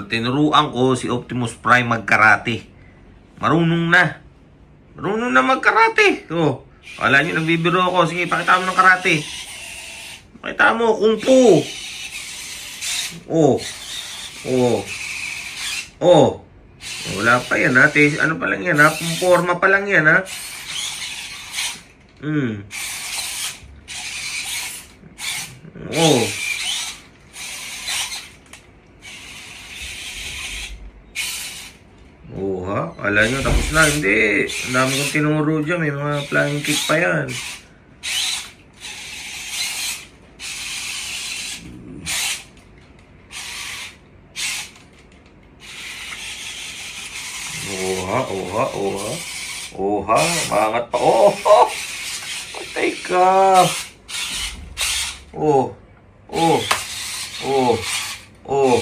Tinuruan ko si Optimus Prime magkarate. Marunong na. Marunong na magkarate. Oh. Wala nyo, nagbibiro ako. Sige, pakita mo ng karate. Pakita mo, kung fu. Oh. Oh. Oh. Wala pa yan, ha? Ano pa lang yan, ha? Forma pa lang yan, ha? Oh. Oh, ha? Kala nyo, tapos na. Hindi. Ang dami kong tinuro dyan. May mga flying kick pa yan. Oha, oha, oha. Oha, maangat pa. Oh, oh. Patay ka. Oh. Oh. Oh. Oh.